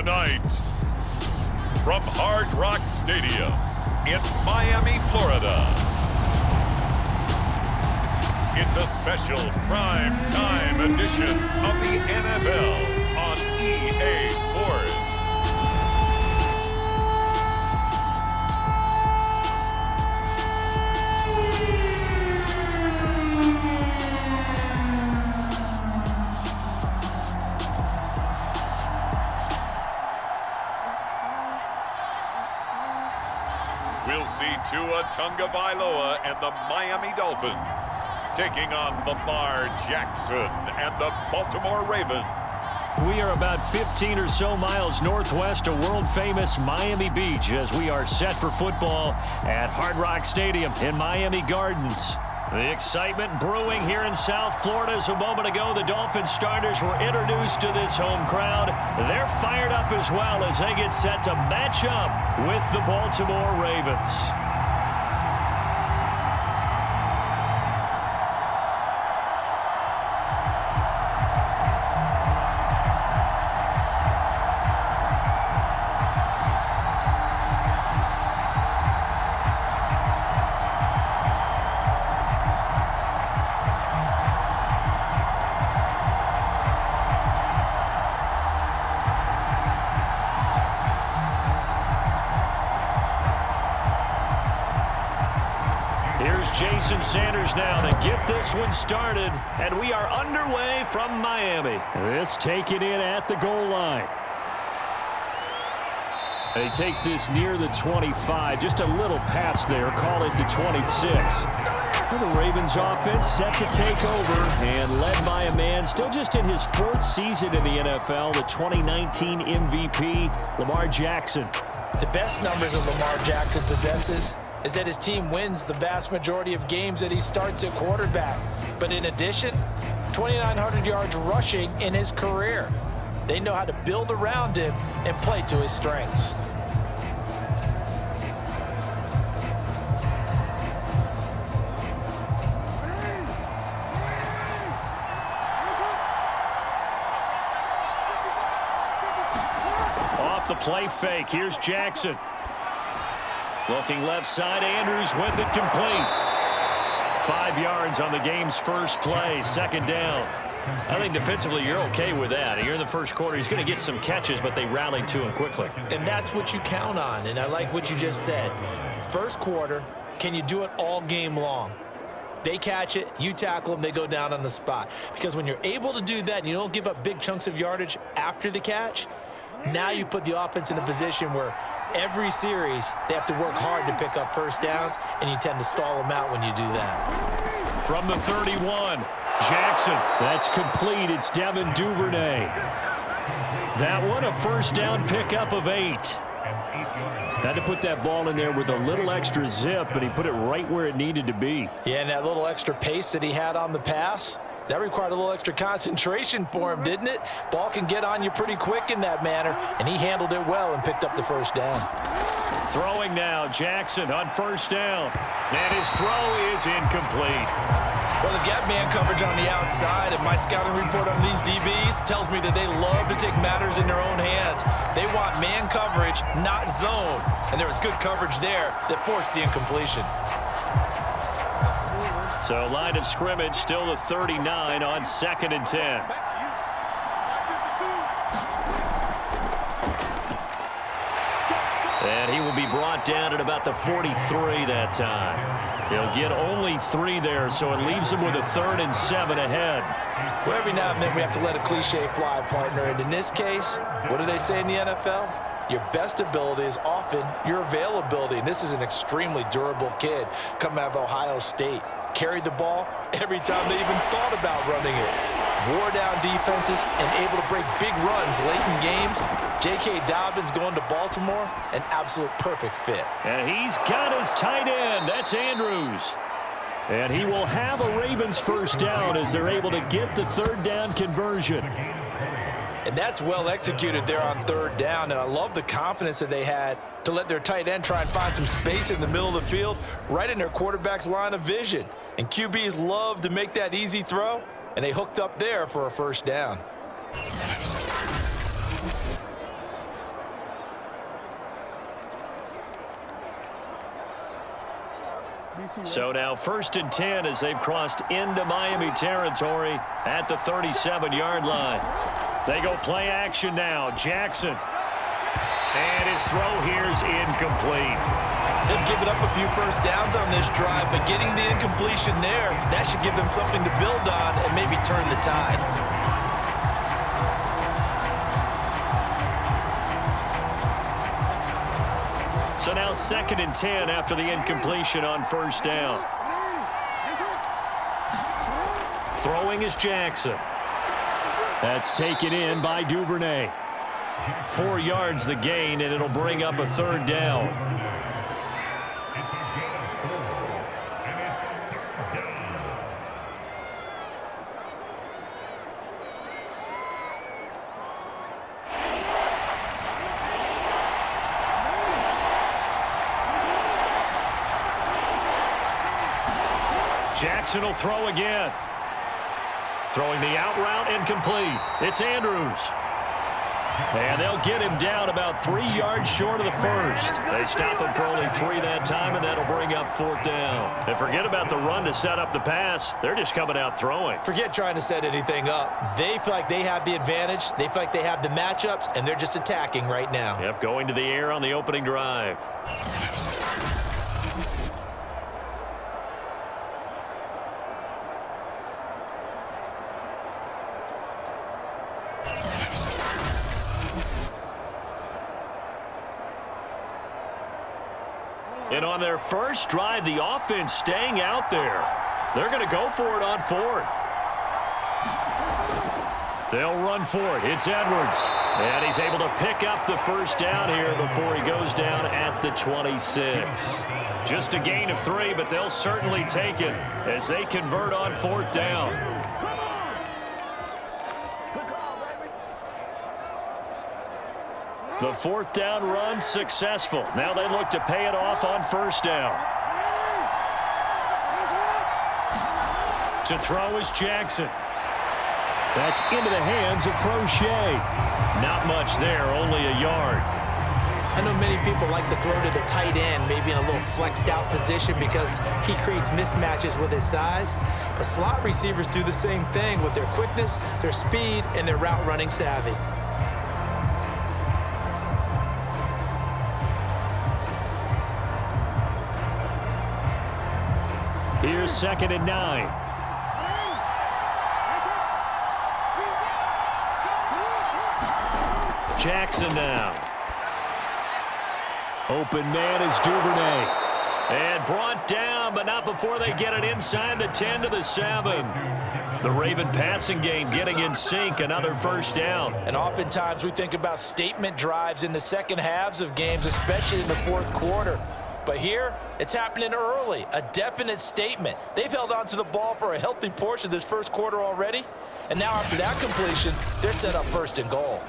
Tonight, from Hard Rock Stadium in Miami, Florida, it's a special prime time edition of the NFL on EA Sports. We'll see Tagovailoa and the Miami Dolphins taking on Lamar Jackson and the Baltimore Ravens. We are about 15 or so miles northwest of world-famous Miami Beach as we are set for football at Hard Rock Stadium in Miami Gardens. The excitement brewing here in South Florida as a moment ago the Dolphins starters were introduced to this home crowd. They're fired up as well as they get set to match up with the Baltimore Ravens. Jason Sanders now to get this one started, and we are underway from Miami. This taken in at the goal line. And he takes this near the 25, just a little pass there, call it the 26. The Ravens offense set to take over and led by a man still just in his fourth season in the NFL, the 2019 MVP, Lamar Jackson. The best numbers that Lamar Jackson possesses is that his team wins the vast majority of games that he starts at quarterback. But in addition, 2,900 yards rushing in his career. They know how to build around him and play to his strengths. Off the play fake, here's Jackson. Looking left side, Andrews with it complete. 5 yards on the game's first play, second down. I think defensively you're okay with that. Here in the first quarter, he's going to get some catches, but they rallied to him quickly. And that's what you count on, and I like what you just said. First quarter, can you do it all game long? They catch it, you tackle them, they go down on the spot. Because when you're able to do that and you don't give up big chunks of yardage after the catch, now you put the offense in a position where every series, they have to work hard to pick up first downs, and you tend to stall them out when you do that. From the 31, Jackson. That's complete. It's Devin Duvernay. That one, a first down pickup of 8. Had to put that ball in there with a little extra zip, but he put it right where it needed to be. Yeah, and that little extra pace that he had on the pass, that required a little extra concentration for him, didn't it? Ball can get on you pretty quick in that manner, and he handled it well and picked up the first down. Throwing now, Jackson on first down. And his throw is incomplete. Well, they've got man coverage on the outside, and my scouting report on these DBs tells me that they love to take matters in their own hands. They want man coverage, not zone. And there was good coverage there that forced the incompletion. So line of scrimmage still the 39 on 2nd and 10. And he will be brought down at about the 43 that time. He'll get only 3 there, so it leaves him with a 3rd and 7 ahead. Well, every now and then we have to let a cliche fly, partner. And in this case, what do they say in the NFL? Your best ability is often your availability. And this is an extremely durable kid coming out of Ohio State. Carried the ball every time they even thought about running it. Wore down defenses and able to break big runs late in games. J.K. Dobbins going to Baltimore, an absolute perfect fit. And he's got his tight end. That's Andrews. And he will have a Ravens first down as they're able to get the 3rd down conversion. And that's well executed there on 3rd down. And I love the confidence that they had to let their tight end try and find some space in the middle of the field, right in their quarterback's line of vision. And QBs love to make that easy throw, and they hooked up there for a first down. So now 1st and 10 as they've crossed into Miami territory at the 37-yard line. They go play action now. Jackson. And his throw here is incomplete. They've given up a few first downs on this drive, but getting the incompletion there, that should give them something to build on and maybe turn the tide. So now 2nd and 10 after the incompletion on 1st down. Throwing is Jackson. That's taken in by Duvernay. 4 yards the gain, and it'll bring up a 3rd down. Jackson will throw again. Throwing the out route incomplete. It's Andrews. And they'll get him down about 3 yards short of the first. They stop him for only 3 that time, and that'll bring up 4th down. And forget about the run to set up the pass. They're just coming out throwing. Forget trying to set anything up. They feel like they have the advantage. They feel like they have the matchups, and they're just attacking right now. Yep, going to the air on the opening drive. And on their first drive, the offense staying out there. They're going to go for it on 4th. They'll run for it. It's Edwards. And he's able to pick up the 1st down here before he goes down at the 26. Just a gain of 3, but they'll certainly take it as they convert on 4th down. The 4th down run successful. Now they look to pay it off on 1st down. To throw is Jackson. That's into the hands of Prochet. Not much there, only a yard. I know many people like to throw to the tight end, maybe in a little flexed out position because he creates mismatches with his size. But slot receivers do the same thing with their quickness, their speed, and their route running savvy. Here's 2nd and 9. Jackson now. Open man is Duvernay. And brought down, but not before they get it inside the 10 to the 7. The Raven passing game getting in sync, another 1st down. And oftentimes we think about statement drives in the second halves of games, especially in the 4th quarter. But here, it's happening early, a definite statement. They've held on to the ball for a healthy portion of this 1st quarter already. And now after that completion, they're set up 1st and goal.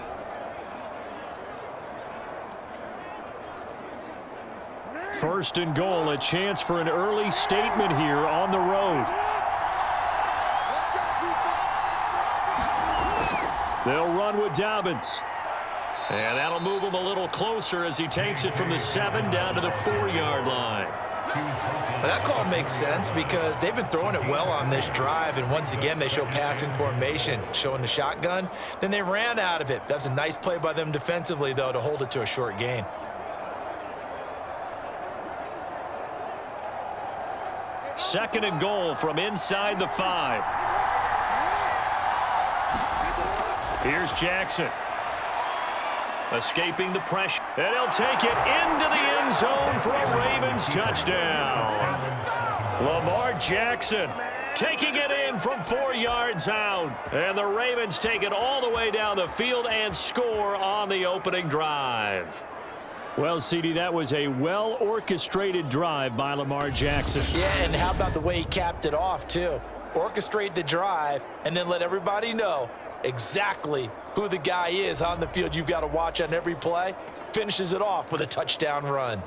First and goal, a chance for an early statement here on the road. They'll run with Dobbins. And that'll move him a little closer as he takes it from the 7 down to the 4-yard line. Well, that call makes sense because they've been throwing it well on this drive, and once again they show passing formation, showing the shotgun. Then they ran out of it. That's a nice play by them defensively, though, to hold it to a short gain. Second and goal from inside the 5. Here's Jackson. Escaping the pressure. And he'll take it into the end zone for a Ravens touchdown. Lamar Jackson taking it in from 4 yards out. And the Ravens take it all the way down the field and score on the opening drive. Well, CD, that was a well-orchestrated drive by Lamar Jackson. Yeah, and how about the way he capped it off, too? Orchestrate the drive and then let everybody know exactly who the guy is on the field you've got to watch on every play. Finishes it off with a touchdown run.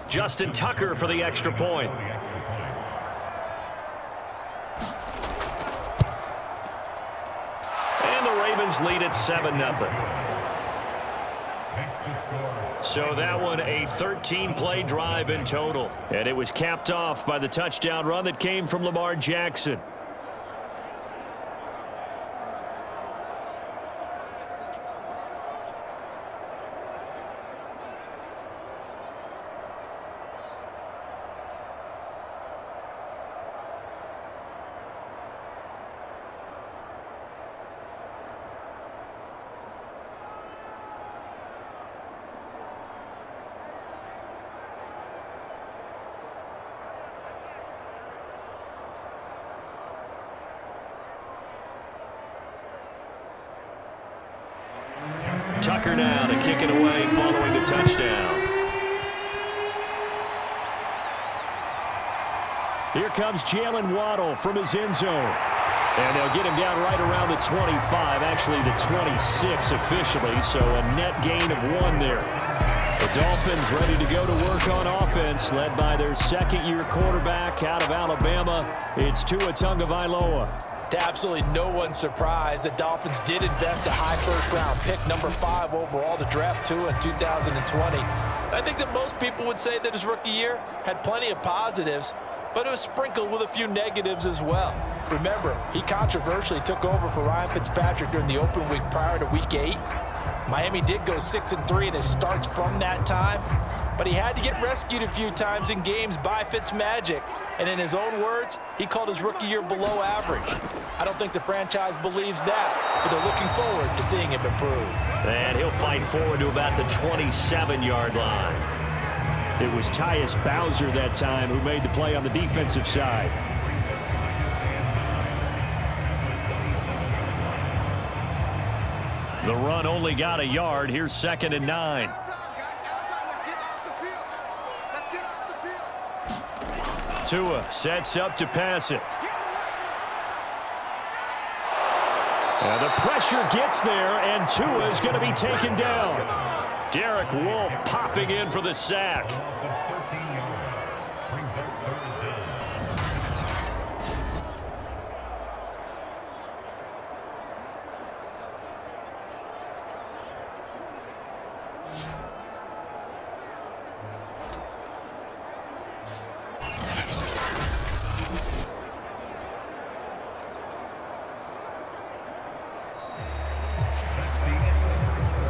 Justin Tucker for the extra point. Dolphins lead at 7-0. So that one a 13-play drive in total. And it was capped off by the touchdown run that came from Lamar Jackson. Tucker now to kick it away following the touchdown. Here comes Jalen Waddle from his end zone. And they'll get him down right around the 25, actually the 26 officially, so a net gain of 1 there. The Dolphins ready to go to work on offense, led by their second-year quarterback out of Alabama. It's Tua Tagovailoa. To absolutely no one's surprise, the Dolphins did invest a high first-round pick, number 5 overall, to draft Tua in 2020. I think that most people would say that his rookie year had plenty of positives, but it was sprinkled with a few negatives as well. Remember, he controversially took over for Ryan Fitzpatrick during the open week prior to Week 8. Miami did go 6-3 in his starts from that time, but he had to get rescued a few times in games by Fitzmagic. And in his own words, he called his rookie year below average. I don't think the franchise believes that, but they're looking forward to seeing him improve. And he'll fight forward to about the 27-yard line. It was Tyus Bowser that time who made the play on the defensive side. The run only got a yard. Here's 2nd and 9. Tua sets up to pass it. And the pressure gets there, and Tua is going to be taken down. Derek Wolfe popping in for the sack.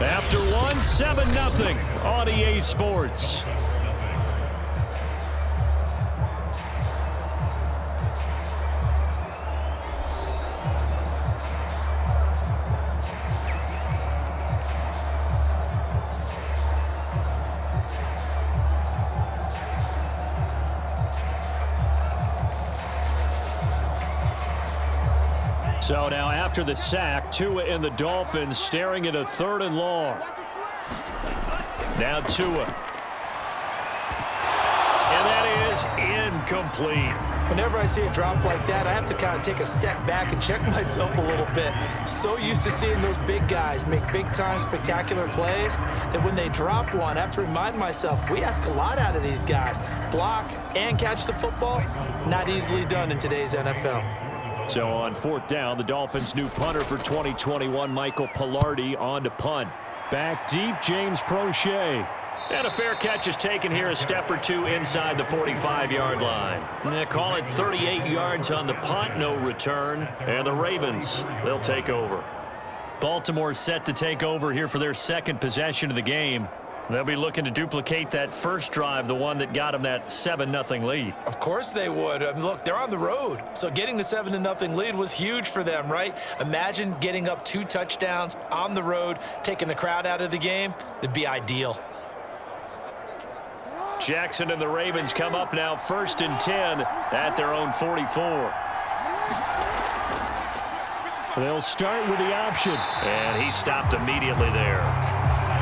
After one, 7-0 on EA Sports. So now after the sack, Tua and the Dolphins staring at a 3rd and long. Now Tua. And that is incomplete. Whenever I see a drop like that, I have to kind of take a step back and check myself a little bit. So used to seeing those big guys make big-time spectacular plays that when they drop one, I have to remind myself, we ask a lot out of these guys. Block and catch the football, not easily done in today's NFL. So on 4th down, the Dolphins' new punter for 2021, Michael Pilardi, on to punt. Back deep, James Prochet. And a fair catch is taken here, a step or two inside the 45-yard line. And they call it 38 yards on the punt, no return. And the Ravens, they'll take over. Baltimore set to take over here for their 2nd possession of the game. They'll be looking to duplicate that first drive, the one that got them that 7-0 lead. Of course they would. I mean, look, they're on the road. So getting the 7-0 lead was huge for them, right? Imagine getting up 2 touchdowns on the road, taking the crowd out of the game. It'd be ideal. Jackson and the Ravens come up now 1st and 10 at their own 44. They'll start with the option. And he stopped immediately there.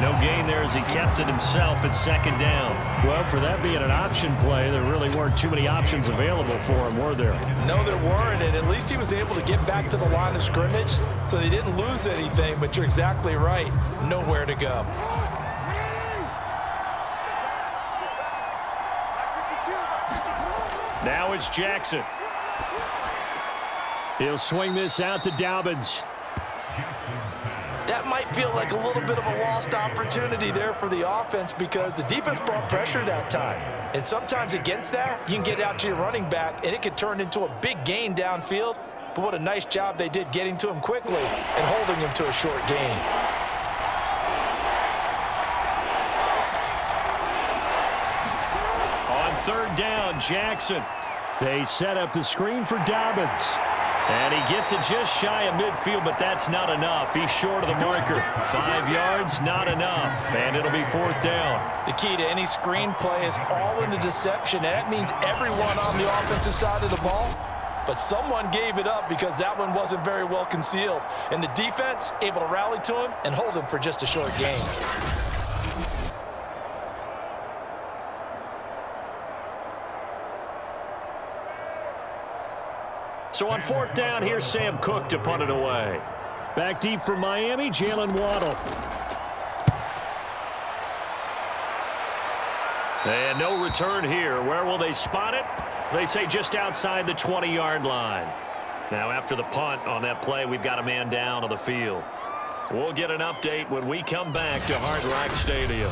No gain there as he kept it himself at 2nd down. Well, for that being an option play, there really weren't too many options available for him, were there? No, there weren't, and at least he was able to get back to the line of scrimmage, so they didn't lose anything, but you're exactly right. Nowhere to go. Now it's Jackson. He'll swing this out to Dobbins. that might feel like a little bit of a lost opportunity there for the offense because the defense brought pressure that time. And sometimes against that, you can get out to your running back, and it could turn into a big gain downfield. But what a nice job they did getting to him quickly and holding him to a short gain. On third down, Jackson. They set up the screen for Dobbins. And he gets it just shy of midfield, but that's not enough. He's short of the marker. 5 yards, not enough. And it'll be fourth down. The key to any screen play is all in the deception. And that means everyone on the offensive side of the ball. But someone gave it up because that one wasn't very well concealed. And the defense able to rally to him and hold him for just a short gain. So on fourth down, here's Sam Cook to punt it away. Back deep for Miami, Jalen Waddle. And no return here. Where will they spot it? They say just outside the 20-yard line. Now after the punt on that play, we've got a man down on the field. We'll get an update when we come back to Hard Rock Stadium.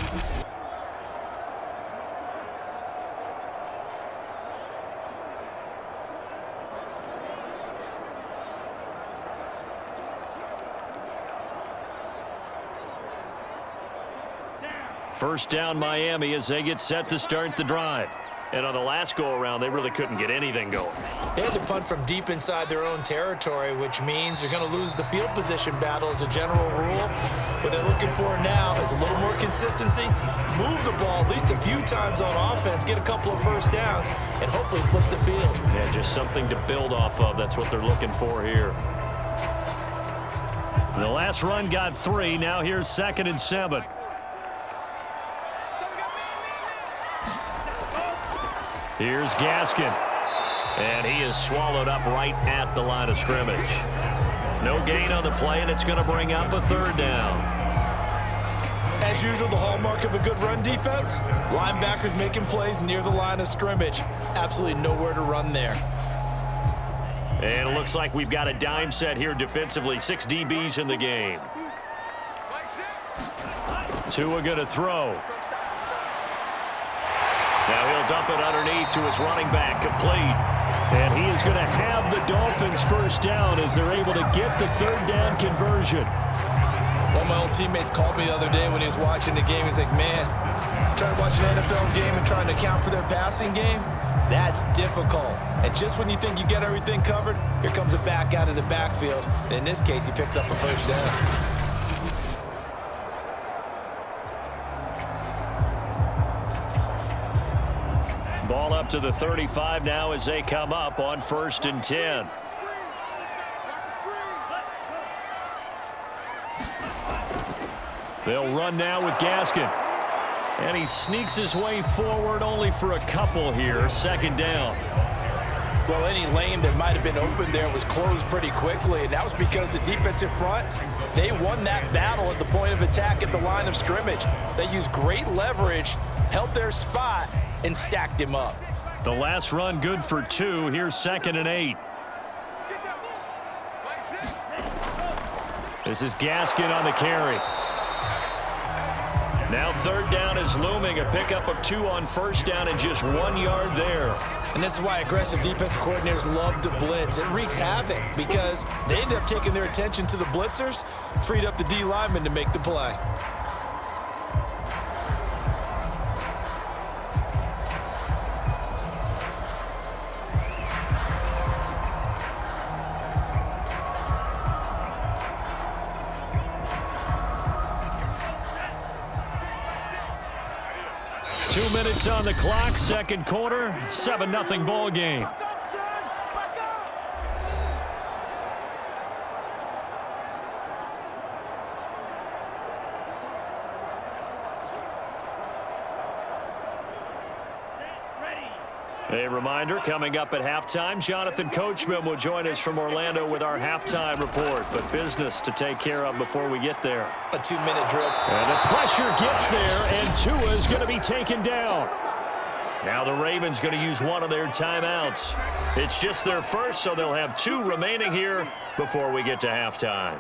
First down Miami as they get set to start the drive. And on the last go-around, they really couldn't get anything going. They had to punt from deep inside their own territory, which means they're going to lose the field position battle as a general rule. What they're looking for now is a little more consistency, move the ball at least a few times on offense, get a couple of first downs, and hopefully flip the field. Yeah, just something to build off of. That's what they're looking for here. The last run got 3. Now here's 2nd and 7. Here's Gaskin. And he is swallowed up right at the line of scrimmage. No gain on the play, and it's going to bring up a third down. As usual, the hallmark of a good run defense, linebackers making plays near the line of scrimmage. Absolutely nowhere to run there. And it looks like we've got a dime set here defensively. 6 DBs in the game. Tua going to throw. Now he'll dump it underneath to his running back, complete. And he is going to have the Dolphins first down as they're able to get the third down conversion. One of my old teammates called me the other day when he was watching the game. He's like, man, trying to watch an NFL game and trying to account for their passing game, that's difficult. And just when you think you get everything covered, here comes a back out of the backfield. And in this case, he picks up a first down. Ball up to the 35 now as they come up on 1st and 10. They'll run now with Gaskin. And he sneaks his way forward only for a couple here. 2nd down. Well, any lane that might have been open there was closed pretty quickly, and that was because the defensive front, they won that battle at the point of attack at the line of scrimmage. They used great leverage, held their spot, and stacked him up. The last run good for 2. Here's 2nd and 8. This is Gaskin on the carry. Now 3rd down is looming. A pickup of 2 on 1st down and just 1 yard there. And this is why aggressive defensive coordinators love to blitz. It wreaks havoc because they end up taking their attention to the blitzers, freed up the D lineman to make the play. Two minutes on the clock, 2nd quarter, 7-0 ball game. A reminder, coming up at halftime, Jonathan Coachman will join us from Orlando with our halftime report, but business to take care of before we get there. A 2-minute drill. And the pressure gets there, and Tua is going to be taken down. Now the Ravens going to use one of their timeouts. It's just their first, so they'll have 2 remaining here before we get to halftime.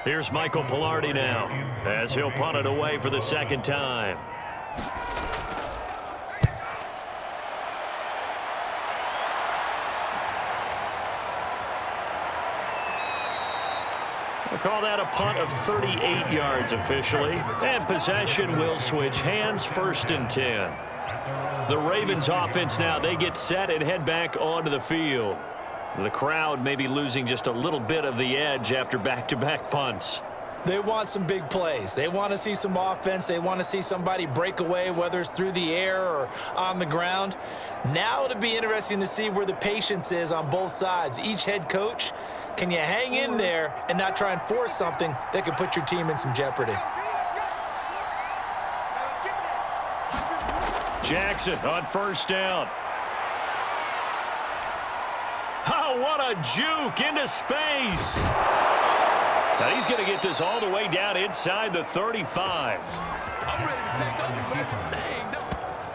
Here's Michael Pilardi now as he'll punt it away for the second time. We'll call that a punt of 38 yards officially. And possession will switch hands, 1st and 10. The Ravens offense now, they get set and head back onto the field. The crowd may be losing just a little bit of the edge after back-to-back punts. They want some big plays. They want to see some offense. They want to see somebody break away, whether it's through the air or on the ground. Now it'll be interesting to see where the patience is on both sides. Each head coach, can you hang in there and not try and force something that could put your team in some jeopardy? Jackson on 1st down. Oh, what a juke into space. Now he's going to get this all the way down inside the 35.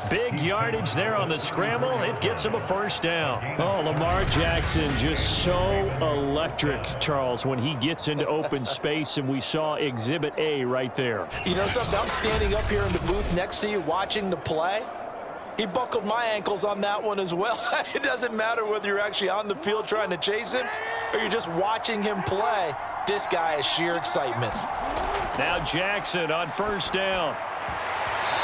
Big yardage there on the scramble. It gets him a 1st down. Oh, Lamar Jackson just so electric, Charles, when he gets into open space, and we saw Exhibit A right there. You know something? I'm standing up here in the booth next to you watching the play. He buckled my ankles on that one as well. It doesn't matter whether you're actually on the field trying to chase him or you're just watching him play. This guy is sheer excitement. Now Jackson on 1st down.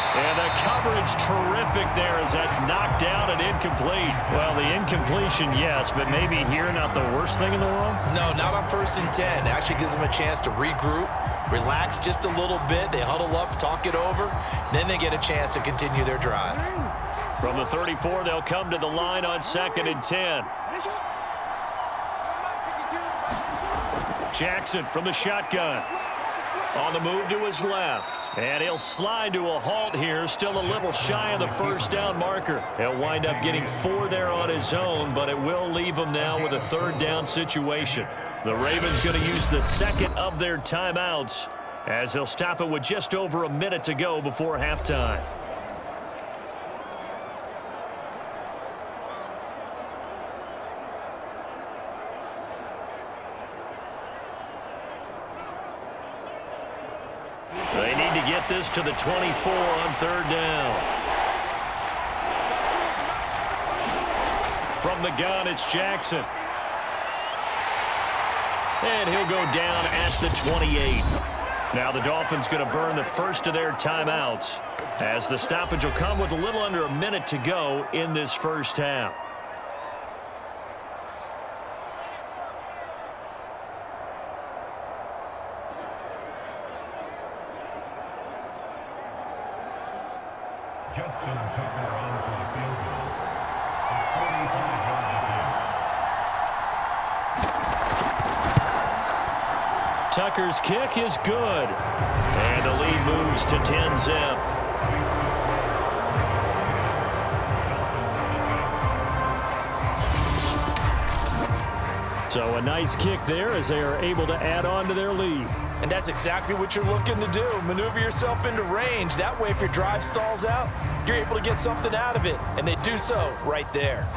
And the coverage terrific there as that's knocked down and incomplete. Well, the incompletion, yes, but maybe here not the worst thing in the world? No, not on 1st and 10. It actually gives them a chance to regroup, relax just a little bit. They huddle up, talk it over. Then they get a chance to continue their drive. From the 34, they'll come to the line on 2nd and 10. Jackson from the shotgun. On the move to his left. And he'll slide to a halt here. Still a little shy of the 1st down marker. He'll wind up getting 4 there on his own, but it will leave him now with a 3rd down situation. The Ravens going to use the 2nd of their timeouts as they'll stop it with just over a minute to go before halftime. They need to get this to the 24 on 3rd down. From the gun, it's Jackson. And he'll go down at the 28. Now the Dolphins going to burn the 1st of their timeouts as the stoppage will come with a little under a minute to go in this 1st half. Tucker's kick is good. And the lead moves to 10-zip. So a nice kick there as they are able to add on to their lead. And that's exactly what you're looking to do. Maneuver yourself into range. That way, if your drive stalls out, you're able to get something out of it. And they do so right there.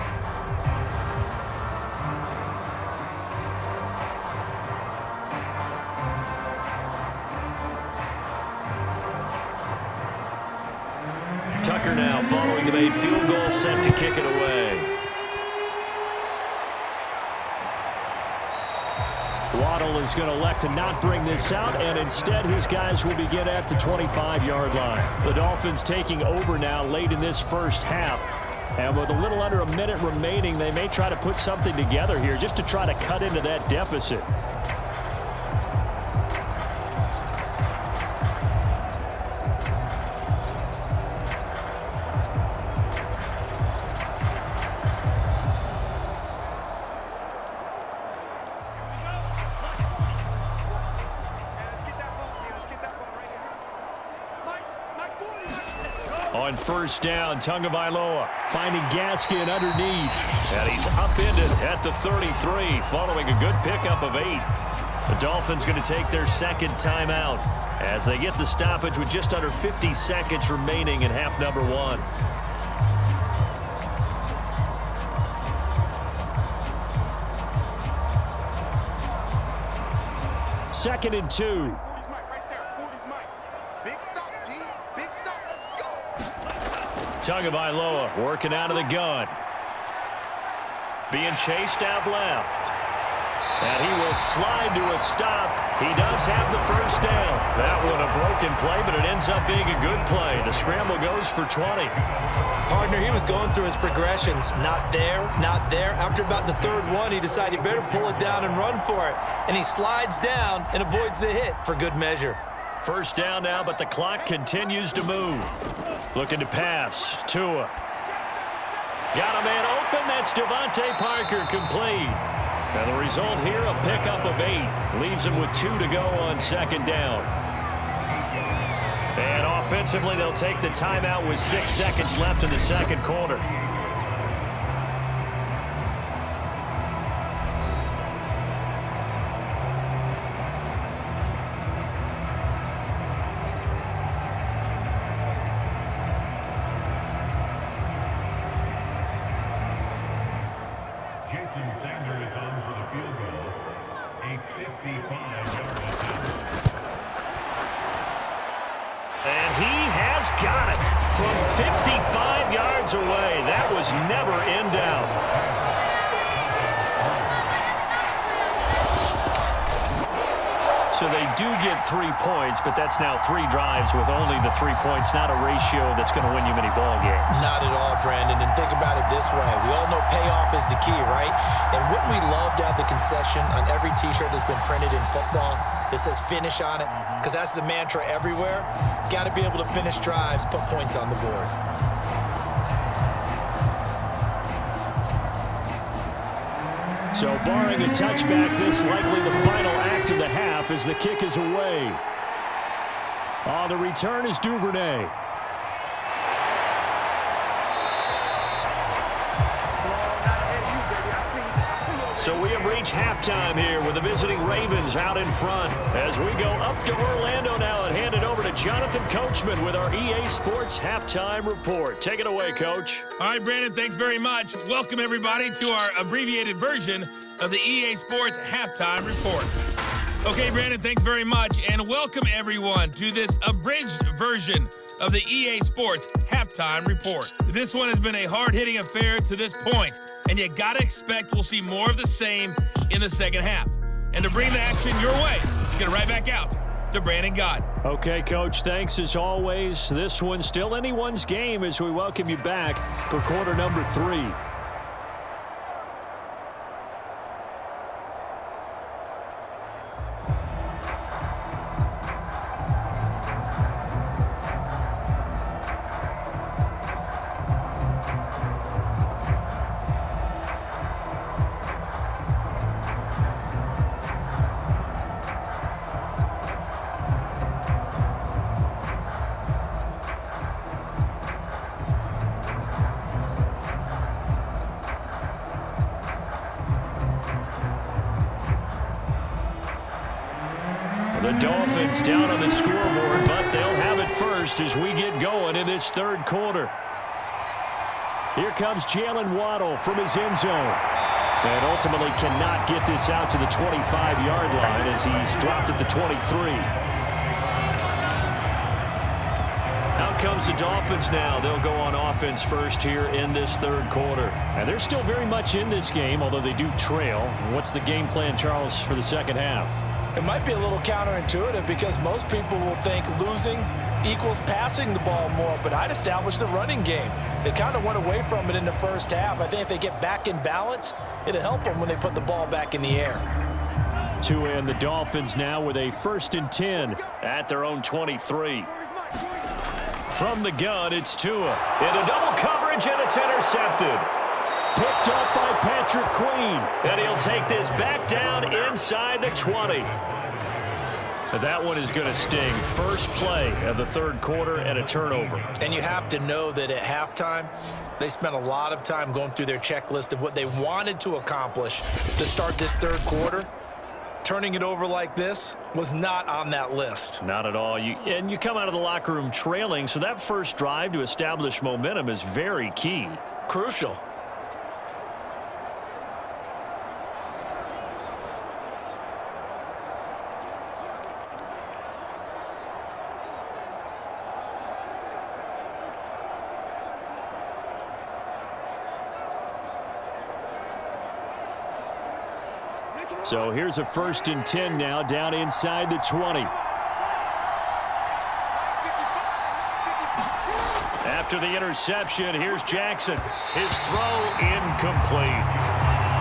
Tucker now following the made field goal, set to kick it away. Waddle is going to elect to not bring this out, and instead his guys will begin at the 25-yard line. The Dolphins taking over now late in this 1st half. And with a little under a minute remaining, they may try to put something together here just to try to cut into that deficit. On 1st down, Tagovailoa finding Gaskin underneath. And he's upended at the 33 following a good pickup of 8. The Dolphins going to take their 2nd timeout as they get the stoppage with just under 50 seconds remaining in half number 1. 2nd and 2. Tagovailoa working out of the gun. Being chased out left. And he will slide to a stop. He does have the first down. That one a broken play, but it ends up being a good play. The scramble goes for 20. Partner, he was going through his progressions. Not there, not there. After about the third one, he decided he better pull it down and run for it. And he slides down and avoids the hit for good measure. First down now, but the clock continues to move. Looking to pass. Tua. Got a man open. That's Devontae Parker, complete. And the result here, a pickup of 8. Leaves him with 2 to go on 2nd down. And offensively, they'll take the timeout with 6 seconds left in the 2nd quarter. And he has got it from 55 yards away. That was never in doubt. So they do get 3 points, but that's now 3 drives with only the 3 points. Not a ratio that's going to win you many ball games. Not at all, Brandon. And think about it this way. We all know payoff is the key, right? And wouldn't we love to have the concession on every T-shirt that's been printed in football that says finish on it? Because that's the mantra everywhere. Got to be able to finish drives, put points on the board. So barring a touchback, this likely the final act of the half as the kick is away. On the return is Duvernay. So we have reached halftime here with the visiting Ravens out in front. As we go up to Orlando now and hand it over to Jonathan Coachman with our EA Sports Halftime Report. Take it away, Coach. All right, Brandon, thanks very much. Welcome, everybody, to our abbreviated version of the EA Sports Halftime Report. Okay, Brandon, thanks very much, and welcome, everyone, to this abridged version of the EA Sports Halftime Report. This one has been a hard-hitting affair to this point, and you got to expect we'll see more of the same in the second half. And to bring the action your way, let's get it right back out to Brandon Gott. Okay, Coach, thanks as always. This one's still anyone's game as we welcome you back for quarter number 3. The Dolphins down on the scoreboard, but they'll have it first as we get going in this third quarter. Here comes Jalen Waddle from his end zone. And ultimately cannot get this out to the 25-yard line as he's dropped at the 23. Out comes the Dolphins now. They'll go on offense first here in this third quarter. And they're still very much in this game, although they do trail. What's the game plan, Charles, for the second half? It might be a little counterintuitive because most people will think losing equals passing the ball more, but I'd establish the running game. They kind of went away from it in the first half. I think if they get back in balance, it'll help them when they put the ball back in the air. Tua and the Dolphins now with a 1st and 10 at their own 23. From the gun, it's Tua. Into double coverage, and it's intercepted. Picked up by Patrick Queen, and he'll take this back down inside the 20. That one is going to sting. First play of the third quarter and a turnover. And you have to know that at halftime, they spent a lot of time going through their checklist of what they wanted to accomplish to start this third quarter. Turning it over like this was not on that list. Not at all. And you come out of the locker room trailing, so that first drive to establish momentum is very key. Crucial. So here's a 1st and 10 now down inside the 20. After the interception, here's Jackson. His throw incomplete.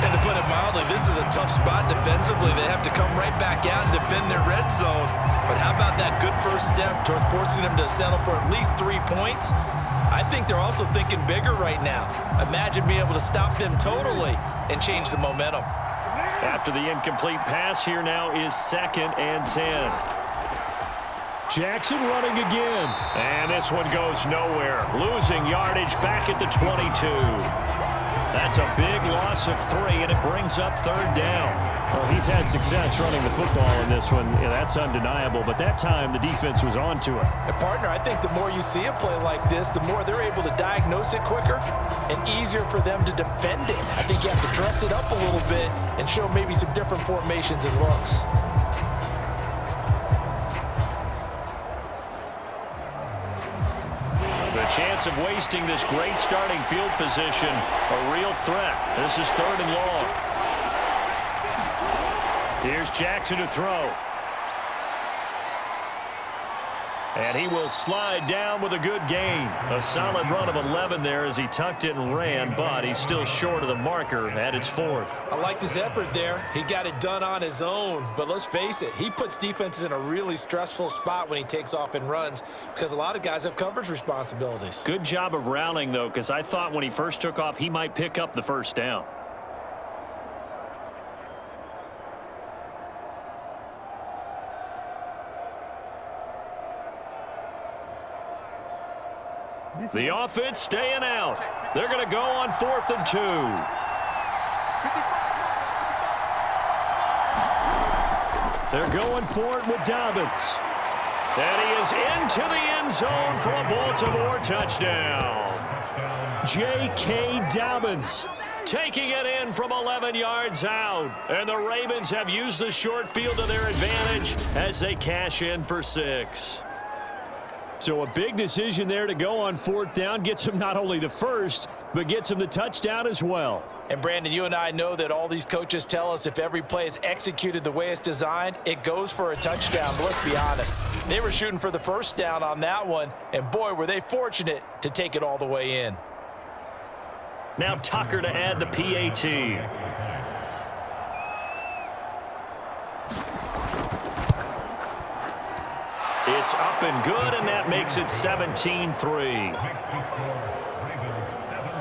And to put it mildly, this is a tough spot defensively. They have to come right back out and defend their red zone. But how about that good first step towards forcing them to settle for at least 3 points? I think they're also thinking bigger right now. Imagine being able to stop them totally and change the momentum. After the incomplete pass, here now is 2nd and 10. Jackson running again. And this one goes nowhere. Losing yardage back at the 22. That's a big loss of 3, and it brings up 3rd down. Well, he's had success running the football in this one. Yeah, that's undeniable. But that time, the defense was on to it. And partner, I think the more you see a play like this, the more they're able to diagnose it quicker and easier for them to defend it. I think you have to dress it up a little bit and show maybe some different formations and looks. The chance of wasting this great starting field position, a real threat. This is 3rd and long. Here's Jackson to throw. And he will slide down with a good gain. A solid run of 11 there as he tucked it and ran, but he's still short of the marker at its 4th. I liked his effort there. He got it done on his own. But let's face it, he puts defenses in a really stressful spot when he takes off and runs because a lot of guys have coverage responsibilities. Good job of rallying, though, because I thought when he first took off, he might pick up the 1st down. The offense staying out. They're going to go on 4th and 2. They're going for it with Dobbins. And he is into the end zone for a Baltimore touchdown. J.K. Dobbins taking it in from 11 yards out. And the Ravens have used the short field to their advantage as they cash in for 6. So a big decision there to go on 4th down. Gets him not only the 1st, but gets him the touchdown as well. And Brandon, you and I know that all these coaches tell us if every play is executed the way it's designed, it goes for a touchdown. But let's be honest, they were shooting for the 1st down on that one, and boy, were they fortunate to take it all the way in. Now Tucker to add the PAT. It's up and good, and that makes it 17-3.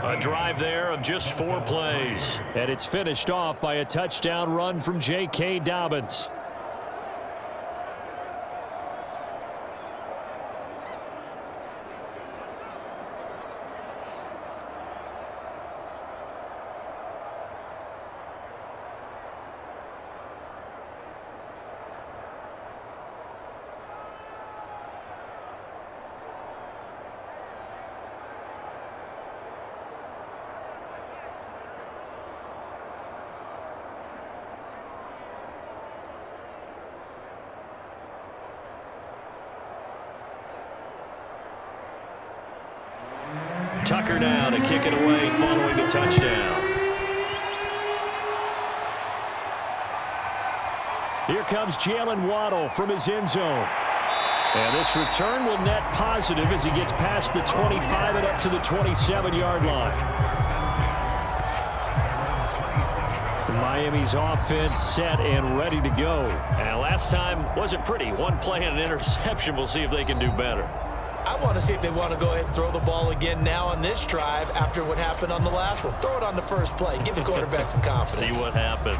A drive there of just 4 plays. And it's finished off by a touchdown run from J.K. Dobbins. Tucker now to kick it away following the touchdown. Here comes Jalen Waddle from his end zone. And this return will net positive as he gets past the 25 and up to the 27-yard line. Miami's offense set and ready to go. And last time wasn't pretty. 1 play and an interception. We'll see if they can do better. I want to see if they want to go ahead and throw the ball again now on this drive after what happened on the last one. Throw it on the first play. Give the quarterback some confidence. See what happens.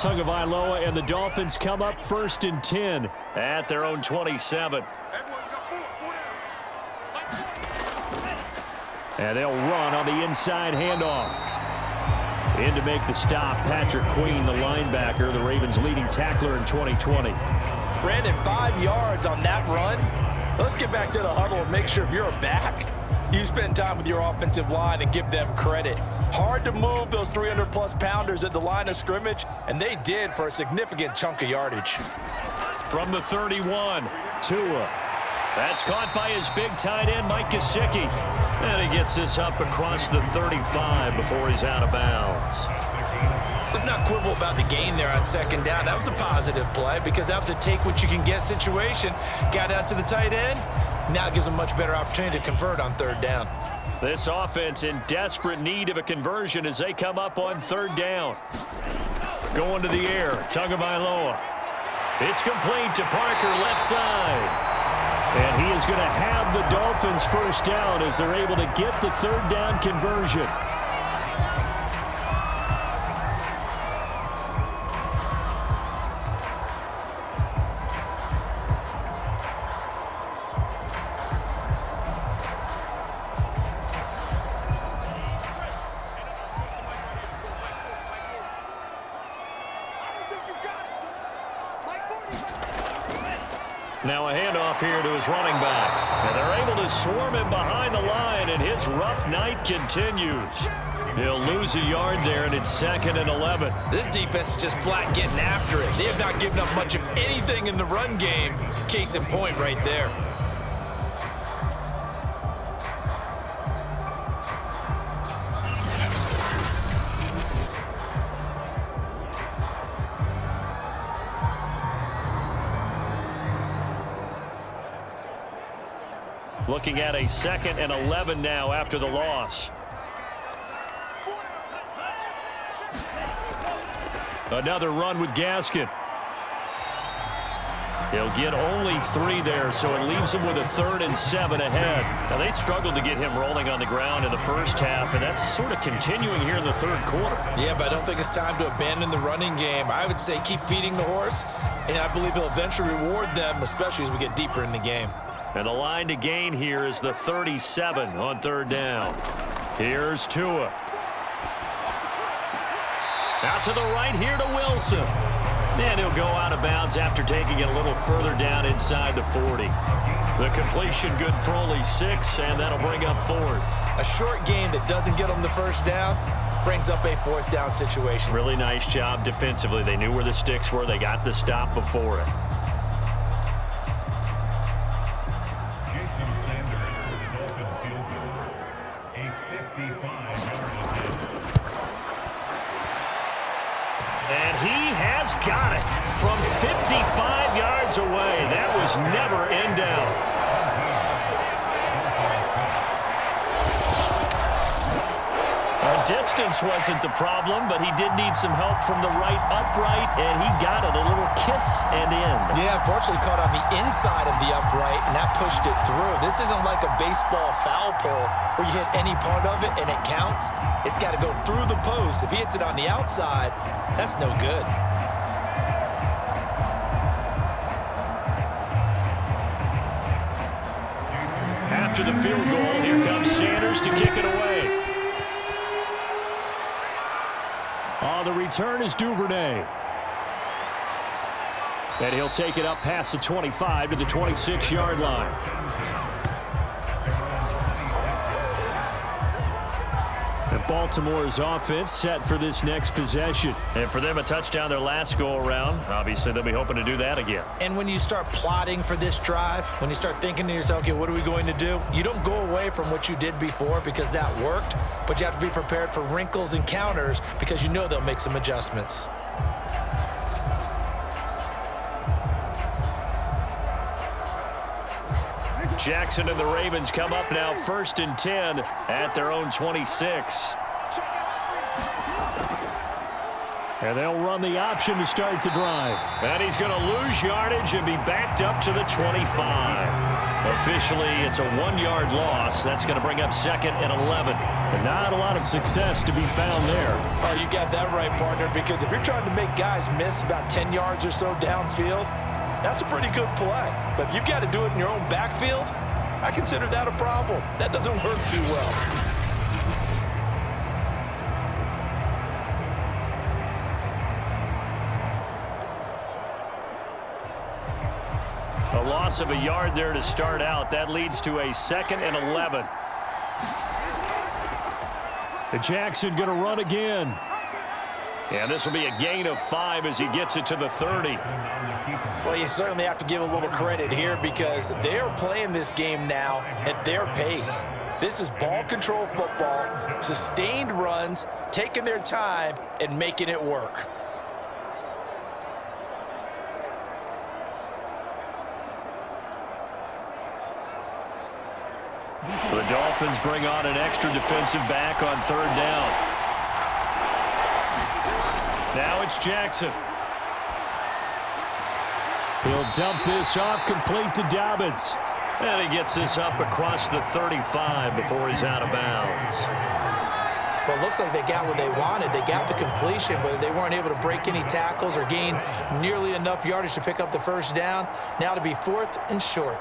Tagovailoa and the Dolphins come up 1st and 10 at their own 27. And they'll run on the inside handoff. In to make the stop, Patrick Queen, the linebacker, the Ravens' leading tackler in 2020. Brandon, 5 yards on that run. Let's get back to the huddle and make sure if you're a back, you spend time with your offensive line and give them credit. Hard to move those 300-plus pounders at the line of scrimmage, and they did for a significant chunk of yardage. From the 31, Tua. That's caught by his big tight end, Mike Gesicki. And he gets this up across the 35 before he's out of bounds. Let's not quibble about the gain there on second down. That was a positive play because that was a take-what-you-can-get situation. Got out to the tight end. Now it gives him a much better opportunity to convert on third down. This offense in desperate need of a conversion as they come up on third down. Going to the air, Tagovailoa. It's complete to Parker, left side. And he is going to have the Dolphins first down as they're able to get the third down conversion. Now a handoff here to his running back. And they're able to swarm him behind the line, and his rough night continues. He'll lose a yard there, and it's 2nd and 11. This defense is just flat getting after it. They have not given up much of anything in the run game. Case in point right there. Looking at a 2nd and 11 now after the loss. Another run with Gaskin. He'll get only 3 there, so it leaves him with a 3rd and 7 ahead. Now, they struggled to get him rolling on the ground in the first half, and that's sort of continuing here in the third quarter. Yeah, but I don't think it's time to abandon the running game. I would say keep feeding the horse, and I believe he'll eventually reward them, especially as we get deeper in the game. And the line to gain here is the 37 on third down. Here's Tua. Out to the right here to Wilson. And he'll go out of bounds after taking it a little further down inside the 40. The completion good for only 6, and that'll bring up 4th. A short game that doesn't get them the first down brings up a 4th down situation. Really nice job defensively. They knew where the sticks were. They got the stop before it. And he has got it from 55 yards away. That was never in doubt. Distance wasn't the problem, but he did need some help from the right upright, and he got it. A little kiss and in. Yeah, unfortunately caught on the inside of the upright, and that pushed it through. This isn't like a baseball foul pole where you hit any part of it and it counts. It's got to go through the post. If he hits it on the outside, that's no good. After the field goal, here comes Sanders to kick it away. The return is Duvernay. And he'll take it up past the 25 to the 26-yard line. And Baltimore's offense set for this next possession. And for them, a touchdown their last go-around. Obviously, they'll be hoping to do that again. And when you start plotting for this drive, when you start thinking to yourself, okay, what are we going to do? You don't go away from what you did before because that worked, but you have to be prepared for wrinkles and counters because you know they'll make some adjustments. Jackson and the Ravens come up now 1st and 10 at their own 26. And they'll run the option to start the drive. And he's going to lose yardage and be backed up to the 25. Officially, it's a 1-yard loss. That's going to bring up 2nd and 11. And not a lot of success to be found there. Oh, you got that right, partner, because if you're trying to make guys miss about 10 yards or so downfield, that's a pretty good play. But if you've got to do it in your own backfield, I consider that a problem. That doesn't work too well. A loss of a yard there to start out. That leads to a 2nd and 11. And Jackson going to run again. And this will be a gain of 5 as he gets it to the 30. Well, you certainly have to give a little credit here because they are playing this game now at their pace. This is ball control football, sustained runs, taking their time and making it work. The Dolphins bring on an extra defensive back on third down. Now it's Jackson. He'll dump this off, complete to Dobbins. And he gets this up across the 35 before he's out of bounds. Well, it looks like they got what they wanted. They got the completion, but they weren't able to break any tackles or gain nearly enough yardage to pick up the first down. Now to be 4th and short.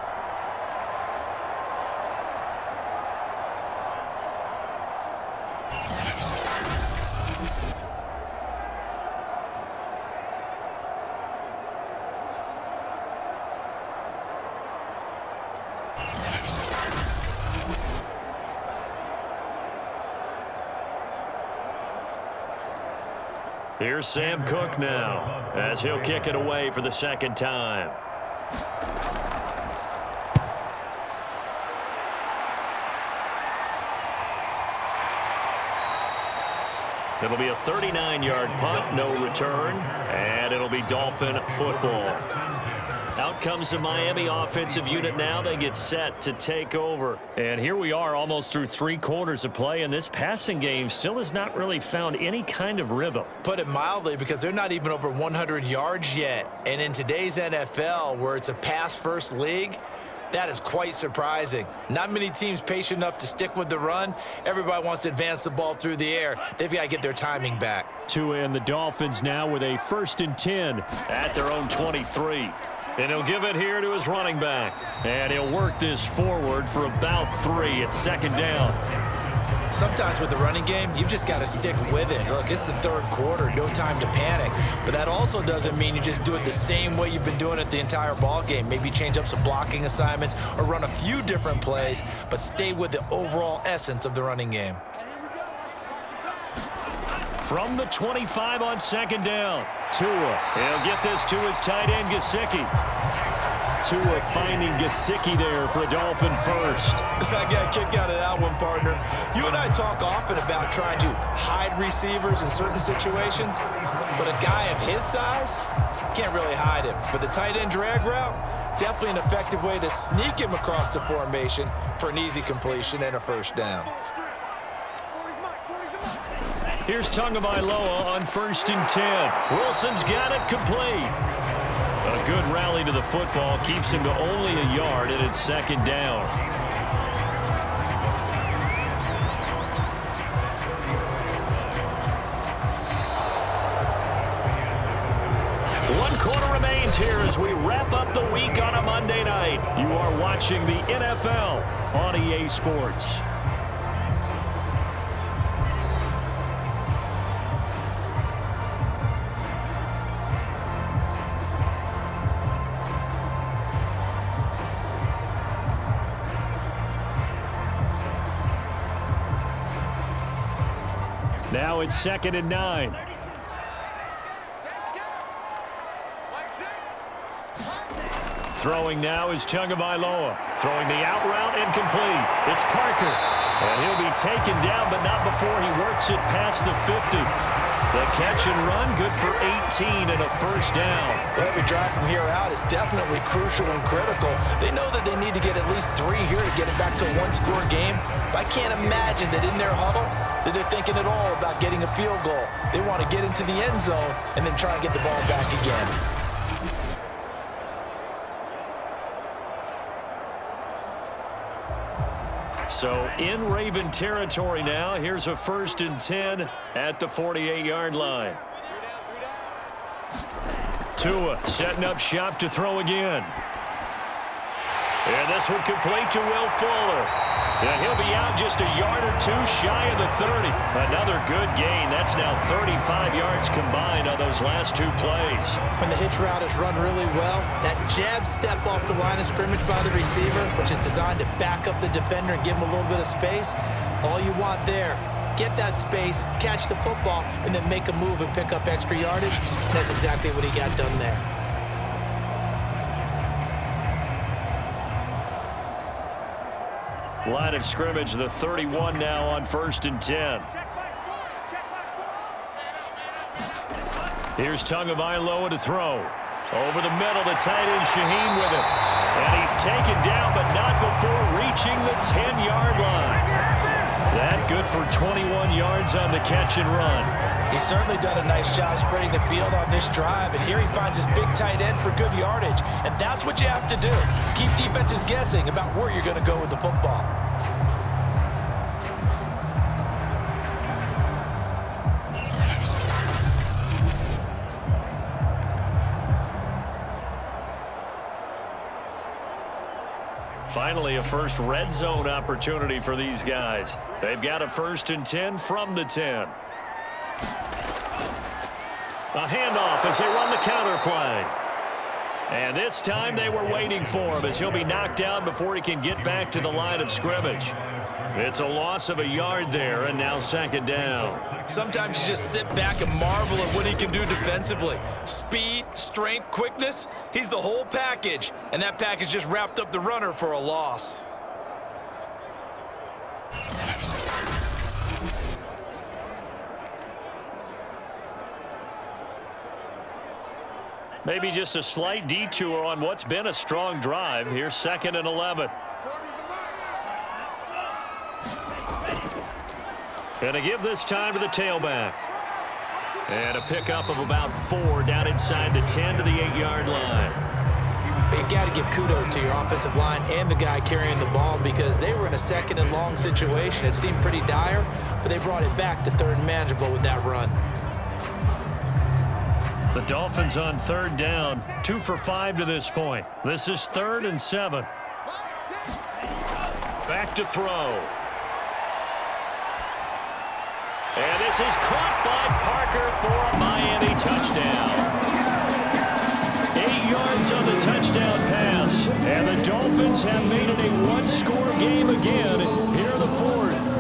Here's Sam Cook now as he'll kick it away for the second time. It'll be a 39-yard punt, no return, and it'll be Dolphin football. Out comes the Miami offensive unit now. They get set to take over. And here we are almost through 3 quarters of play, and this passing game still has not really found any kind of rhythm. Put it mildly, because they're not even over 100 yards yet. And in today's NFL, where it's a pass-first league, that is quite surprising. Not many teams patient enough to stick with the run. Everybody wants to advance the ball through the air. They've got to get their timing back. Tua and the Dolphins now with a 1st and 10 at their own 23. And he'll give it here to his running back. And he'll work this forward for about 3 at 2nd down. Sometimes with the running game, you've just got to stick with it. Look, it's the 3rd quarter, no time to panic. But that also doesn't mean you just do it the same way you've been doing it the entire ball game. Maybe change up some blocking assignments or run a few different plays, but stay with the overall essence of the running game. From the 25 on 2nd down, Tua. He'll get this to his tight end, Gesicki. Tua finding Gesicki there for a Dolphin first. I got a kick out of that one, partner. You and I talk often about trying to hide receivers in certain situations, but a guy of his size can't really hide him. But the tight end drag route, definitely an effective way to sneak him across the formation for an easy completion and a first down. Here's Tagovailoa on 1st and 10. Wilson's got it complete. A good rally to the football keeps him to only a yard, and it's 2nd down. One quarter remains here as we wrap up the week on a Monday night. You are watching the NFL on EA Sports. Now it's 2nd and 9. Throwing now is Tagovailoa. Throwing the out route incomplete. It's Parker. And he'll be taken down, but not before he works it past the 50. The catch and run, good for 18 and a first down. Every drive from here out is definitely crucial and critical. They know that they need to get at least 3 here to get it back to a 1-score game. But I can't imagine that in their huddle that they're thinking at all about getting a field goal. They want to get into the end zone and then try and get the ball back again. So in Raven territory now. Here's a 1st and 10 at the 48-yard line. Tua setting up shop to throw again. And this one complete to Will Fuller. And he'll be out just a yard or 2 shy of the 30. Another good gain. That's now 35 yards combined on those last 2 plays. When the hitch route is run really well, that jab step off the line of scrimmage by the receiver, which is designed to back up the defender and give him a little bit of space, all you want there, get that space, catch the football, and then make a move and pick up extra yardage. And that's exactly what he got done there. Line of scrimmage, the 31 now on 1st and 10. Here's Tagovailoa to throw. Over the middle, the tight end Xavien with him. And he's taken down, but not before reaching the 10-yard line. That good for 21 yards on the catch and run. He's certainly done a nice job spreading the field on this drive, and here he finds his big tight end for good yardage. And that's what you have to do. Keep defenses guessing about where you're going to go with the football. Finally, a first red zone opportunity for these guys. They've got a 1st and 10 from the 10. A handoff as they run the counter play. And this time they were waiting for him as he'll be knocked down before he can get back to the line of scrimmage. It's a loss of a yard there, and now 2nd down. Sometimes you just sit back and marvel at what he can do defensively. Speed, strength, quickness, he's the whole package. And that package just wrapped up the runner for a loss. Maybe just a slight detour on what's been a strong drive. Here's 2nd and 11. And a give this time to the tailback. And a pickup of about 4 down inside the 10 to the 8-yard line. You got to give kudos to your offensive line and the guy carrying the ball because they were in a 2nd and long situation. It seemed pretty dire, but they brought it back to 3rd and manageable with that run. The Dolphins on 3rd down, 2 for 5 to this point. This is 3rd and 7. Back to throw. And this is caught by Parker for a Miami touchdown. 8 yards on the touchdown pass. And the Dolphins have made it a one-score game again here in the 4th.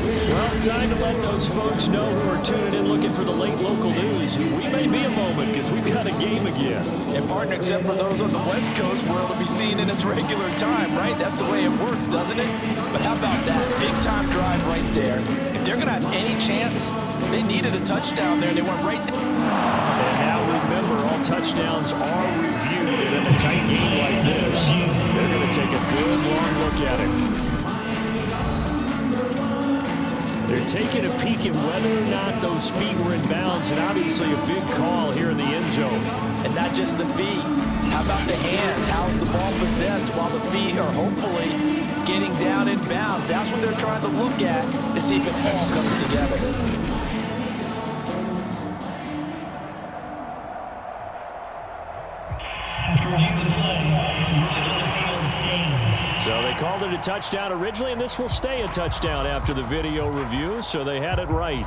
Well, time to let those folks know who are tuning in looking for the late local news. We may be a moment because we've got a game again. And partner, except for those on the West Coast, where it'll be seen in its regular time, right? That's the way it works, doesn't it? But how about that big-time drive right there? If they're going to have any chance, they needed a touchdown there. They went right there. And now remember, all touchdowns are reviewed. And in a tight game like this, they're going to take a good long look at it. They're taking a peek at whether or not those feet were in bounds, and obviously a big call here in the end zone. And not just the feet. How about the hands? How's the ball possessed while the feet are hopefully getting down in bounds? That's what they're trying to look at to see if it all comes together. After review the play, ruling on the field stands. So they called it a touchdown originally, and this will stay a touchdown after the video review, so they had it right.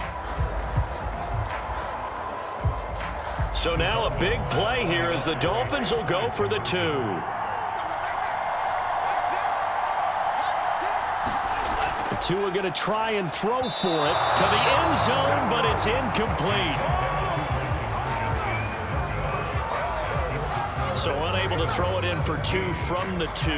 So now a big play here as the Dolphins will go for the 2. The 2 are going to try and throw for it to the end zone, but it's incomplete. So unable to throw it in for 2 from the 2.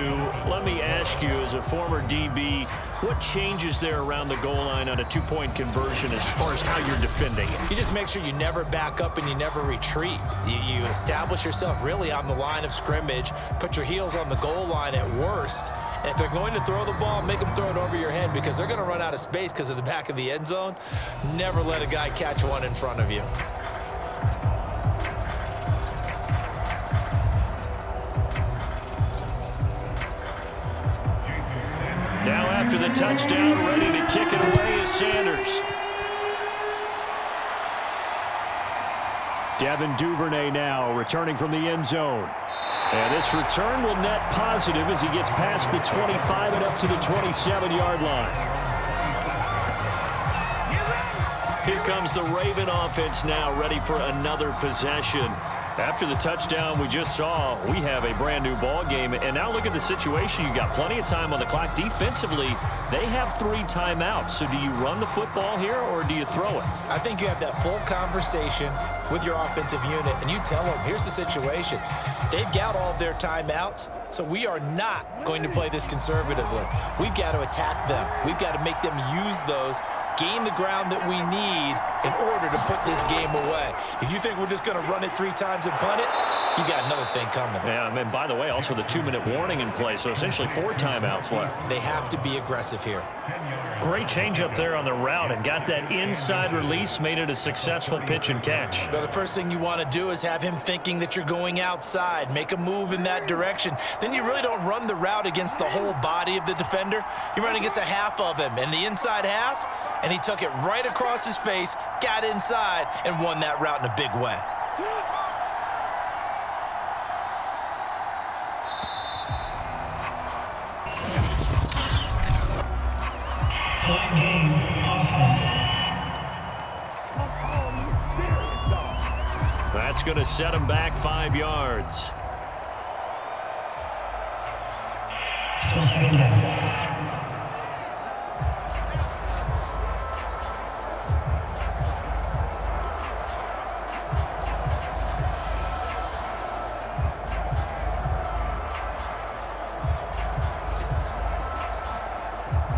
Let me ask you, as a former DB, what changes there around the goal line on a 2-point conversion as far as how you're defending it? You just make sure you never back up and you never retreat. You establish yourself really on the line of scrimmage, put your heels on the goal line at worst, and if they're going to throw the ball, make them throw it over your head because they're going to run out of space because of the back of the end zone. Never let a guy catch one in front of you. Now after the touchdown, ready to kick it away is Sanders. Devin Duvernay now returning from the end zone. And this return will net positive as he gets past the 25 and up to the 27-yard line. Here comes the Raven offense now, ready for another possession. After the touchdown we just saw, we have a brand new ball game. And now look at the situation. You got plenty of time on the clock. Defensively, they have 3 timeouts. So do you run the football here or do you throw it? I think you have that full conversation with your offensive unit, and you tell them, here's the situation. They've got all of their timeouts, so we are not going to play this conservatively. We've got to attack them. We've got to make them use those, gain the ground that we need in order to put this game away. If you think we're just going to run it 3 times and punt it, you got another thing coming. Yeah, and by the way, also the 2-minute warning in play, so essentially 4 timeouts left. They have to be aggressive here. Great change up there on the route and got that inside release, made it a successful pitch and catch. Well, the first thing you want to do is have him thinking that you're going outside, make a move in that direction. Then you really don't run the route against the whole body of the defender. You run against a half of him, and the inside half, and he took it right across his face, got inside, and won that route in a big way. Point game offense. That's going to set him back 5 yards. Still second down.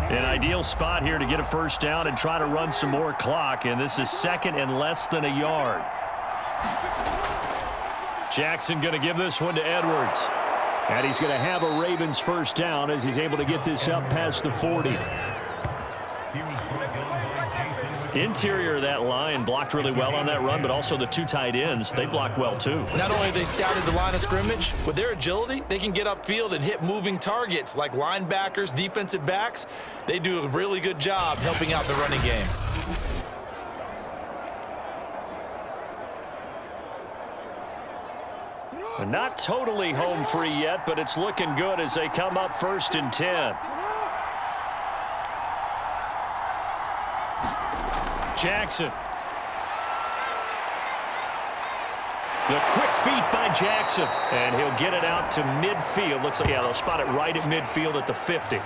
An ideal spot here to get a first down and try to run some more clock, and this is 2nd and less than a yard. Jackson going to give this one to Edwards. And he's going to have a Ravens first down as he's able to get this up past the 40. Interior of that line blocked really well on that run, but also the 2 tight ends, they blocked well too. Not only have they scouted the line of scrimmage, with their agility, they can get upfield and hit moving targets like linebackers, defensive backs. They do a really good job helping out the running game. Not totally home free yet, but it's looking good as they come up 1st and 10. Jackson. The quick feet by Jackson, and he'll get it out to midfield. Looks like, yeah, they'll spot it right at midfield at the 50.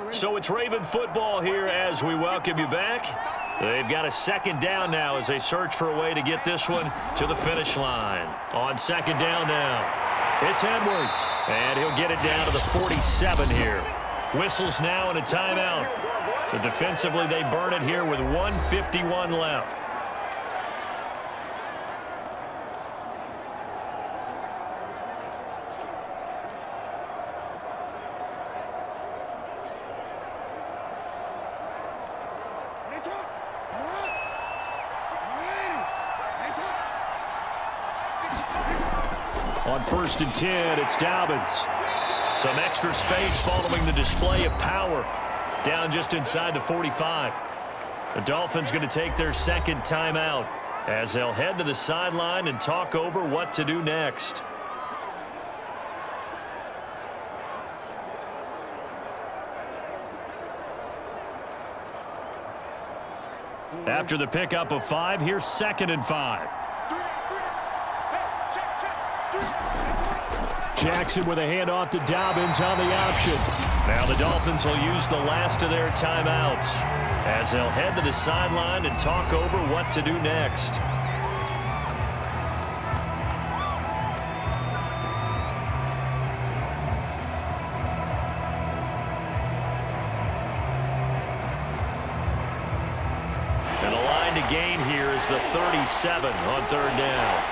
So it's Raven football here as we welcome you back. They've got a 2nd down now as they search for a way to get this one to the finish line. On 2nd down now, it's Edwards, and he'll get it down to the 47 here. Whistles now and a timeout. So defensively they burn it here with 1:51 left. On 1st and 10, it's Dobbins. Some extra space following the display of power. Down just inside the 45. The Dolphins going to take their 2nd timeout as they'll head to the sideline and talk over what to do next. After the pickup of 5, here's 2nd and 5. Jackson with a handoff to Dobbins on the option. Now the Dolphins will use the last of their timeouts as they'll head to the sideline and talk over what to do next. And the line to gain here is the 37 on 3rd down.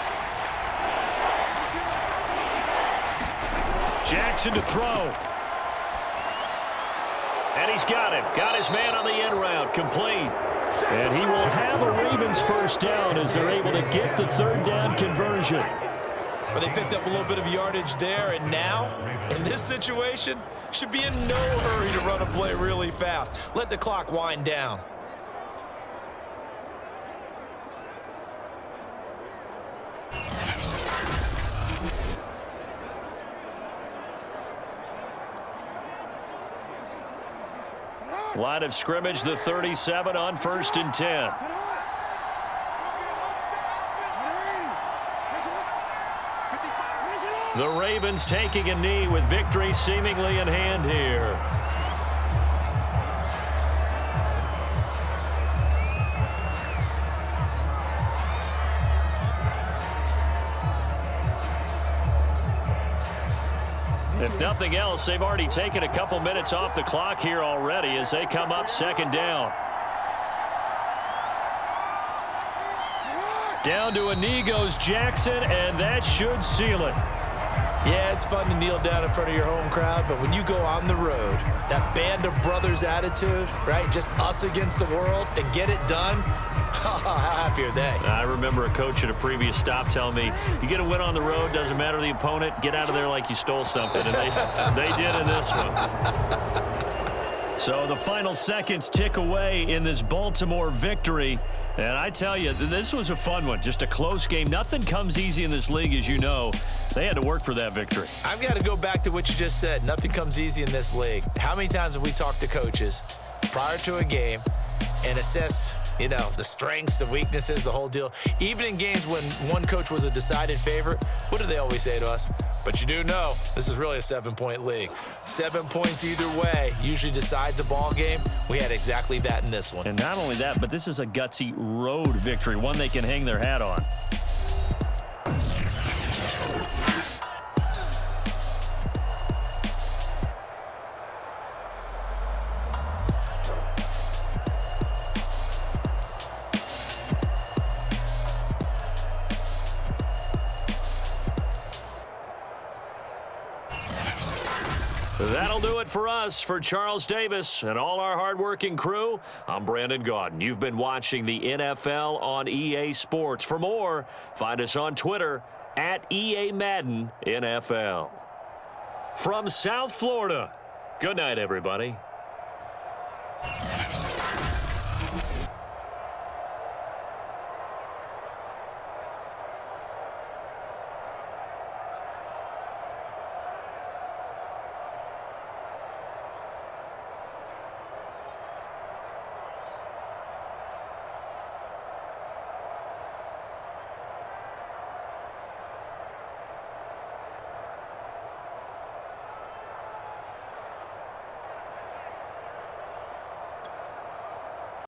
Jackson to throw. And he's got him. Got his man on the end route. Complete. And he will have a Ravens first down as they're able to get the 3rd down conversion. But they picked up a little bit of yardage there, and now, in this situation, should be in no hurry to run a play really fast. Let the clock wind down. Line of scrimmage, the 37 on 1st and 10. The Ravens taking a knee with victory seemingly in hand here. If nothing else, they've already taken a couple minutes off the clock here already as they come up 2nd down. Down to a knee goes Jackson, and that should seal it. Yeah, it's fun to kneel down in front of your home crowd, but when you go on the road, that band of brothers attitude, right, just us against the world, and get it done, how happy are they? I remember a coach at a previous stop telling me, you get a win on the road, doesn't matter the opponent, get out of there like you stole something, and they did in this one. So the final seconds tick away in this Baltimore victory. And I tell you, this was a fun one. Just a close game. Nothing comes easy in this league, as you know. They had to work for that victory. I've got to go back to what you just said. Nothing comes easy in this league. How many times have we talked to coaches prior to a game and assessed, you know, the strengths, the weaknesses, the whole deal? Even in games when one coach was a decided favorite, what do they always say to us? But you do know this is really a 7-point league. 7 points either way usually decides a ball game. We had exactly that in this one. And not only that, but this is a gutsy road victory, one they can hang their hat on. That'll do it for us. For Charles Davis and all our hardworking crew, I'm Brandon Gaudin. You've been watching the NFL on EA Sports. For more, find us on Twitter at EA Madden NFL. From South Florida, good night, everybody.